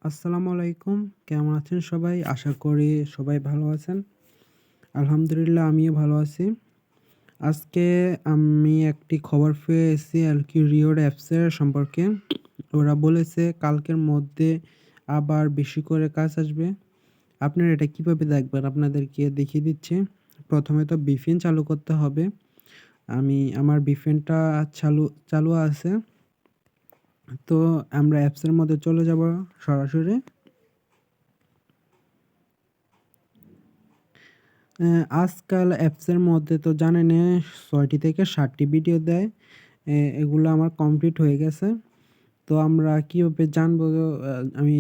আসসালামু আলাইকুম। কেমন আছেন সবাই? আশা করি সবাই ভালো আছেন। আলহামদুলিল্লাহ আমিও ভালো আছি। আজকে আমি একটি খবর পেয়েছি আরকি রিওর অ্যাপসের সম্পর্কে। ওরা বলেছে কালকের মধ্যে আবার বেশি করে কাজ আসবে। আপনারা এটা কিভাবে দেখবেন? আপনাদেরকে দেখিয়ে দিচ্ছি। প্রথমে তো VPN চালু করতে হবে। আমার VPN টা চালু আছে। তো আমরা অ্যাপসের মধ্যে চলে যাব সরাসরি। আজকাল অ্যাপসের মধ্যে তো জানেনই ৬ টি থেকে ৭ টি ভিডিও দেয়। এগুলো আমার কমপ্লিট হয়ে গেছে। তো আমরা কিভাবে জানবো আমি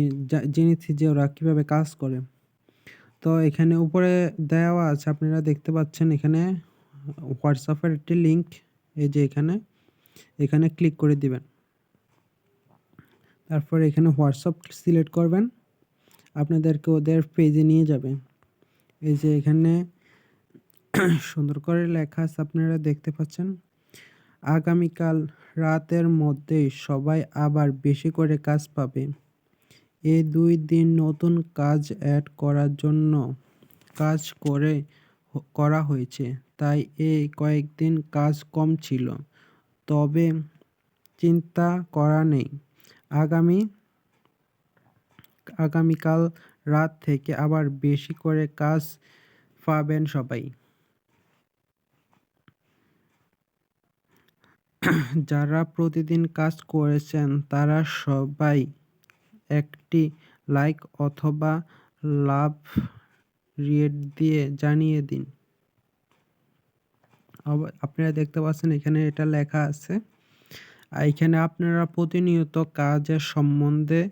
জেনেছি যে ওরা কিভাবে কাজ করে। তো এখানে উপরে দেওয়া আছে আপনারা দেখতে পাচ্ছেন এখানে WhatsApp এর একটি লিঙ্ক এই যে এখানে ক্লিক করে দিবেন। তারপর এখানে WhatsApp সিলেক্ট করবেন। আপনাদেরকে ওদের পেজে নিয়ে যাবে। এই যে এখানে সুন্দর করে লেখা আছে আপনারা দেখতে পাচ্ছেন। আগামীকাল রাতের মধ্যেই সবাই আবার বেশি করে কাজ পাবে। এই ২ দিন নতুন কাজ এড করার জন্য কাজ করা হয়েছে। তাই এই কয়েকদিন কাজ কম ছিল। তবে চিন্তা করা নেই। আগামী আগামীকাল রাত থেকে আবার বেশি করে কাজ পাবেন সবাই। যারা প্রতিদিন কাজ করেছেন তারা সবাই একটি লাইক অথবা লাভ রিয়েট দিয়ে জানিয়ে দিন। আপনারা দেখতে পাচ্ছেন এখানে এটা লেখা আছে। এখানে আপনারা প্রতিনিয়ত কাজের সম্বন্ধে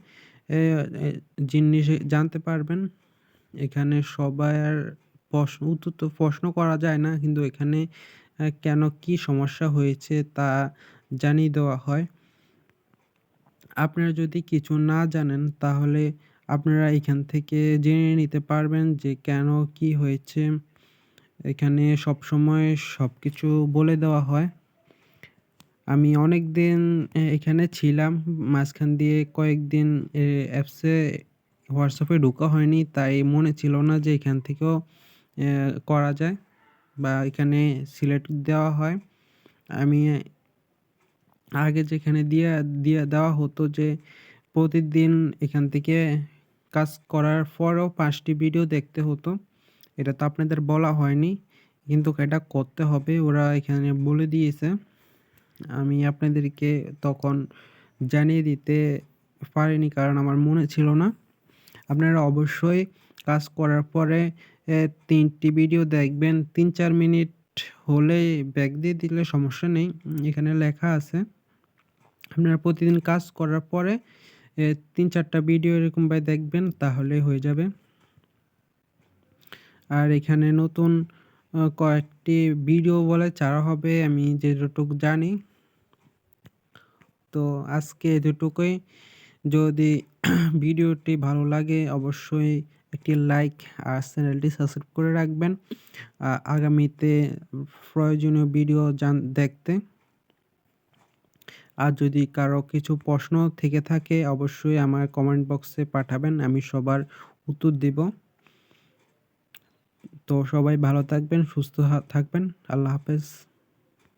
এ এ জিনিস জানতে পারবেন। এখানে সবার উত্তর তো প্রশ্ন করা যায় না। কিন্তু এখানে কেন কি সমস্যা হয়েছে তা জানিয়ে দেওয়া হয়। আপনারা যদি কিছু না জানেন তাহলে আপনারা এখান থেকে জেনে নিতে পারবেন যে কেন কি হয়েছে। এখানে সবসময় সবকিছু বলে দেওয়া হয়। আমি অনেকদিন এখানে ছিলাম। মাঝখান দিয়ে কয়েকদিন অ্যাপসে WhatsApp এ ঢোকা হয়নি। তাই মনে ছিল না যে এখান থেকেও করা যায় বা এখানে সিলেক্ট দেওয়া হয়। আমি আগে যেখানে দিয়ে দেওয়া হতো যে প্রতিদিন এখান থেকে কাজ করার পরেও ৫ টি ভিডিও দেখতে হতো। এটা তো আপনাদের বলা হয়নি। কিন্তু এটা করতে হবে। ওরা এখানে বলে দিয়েছে। আমি আপনাদেরকে তখন জানিয়ে দিতে পারিনি কারণ আমার মনে ছিল না। আপনারা অবশ্যই কাজ করার পরে ৩ টি ভিডিও দেখবেন। ৩-৪ মিনিট হলেই ব্যাক দিয়ে দিলে সমস্যা নেই। এখানে লেখা আছে। আপনারা প্রতিদিন কাজ করার পরে ৩-৪ টা ভিডিও এরকমভাবে দেখবেন তাহলেই হয়ে যাবে। আর এখানে নতুন কয়েকটি ভিডিও ছাড়া হবে আমি যেটুকু জানি। তো আজকে এতটুকুই। যদি ভিডিওটি ভালো লাগে অবশ্যই একটি লাইক আর চ্যানেলটি সাবস্ক্রাইব করে রাখবেন। আগামীতে প্রয়োজনীয় ভিডিও দেখতে। আর যদি কারো কিছু প্রশ্ন থেকে থাকে অবশ্যই আমার কমেন্ট বক্সে পাঠাবেন। আমি সবার উত্তর দিব। তো সবাই ভালো থাকবেন, সুস্থ থাকবেন। আল্লাহ হাফেজ।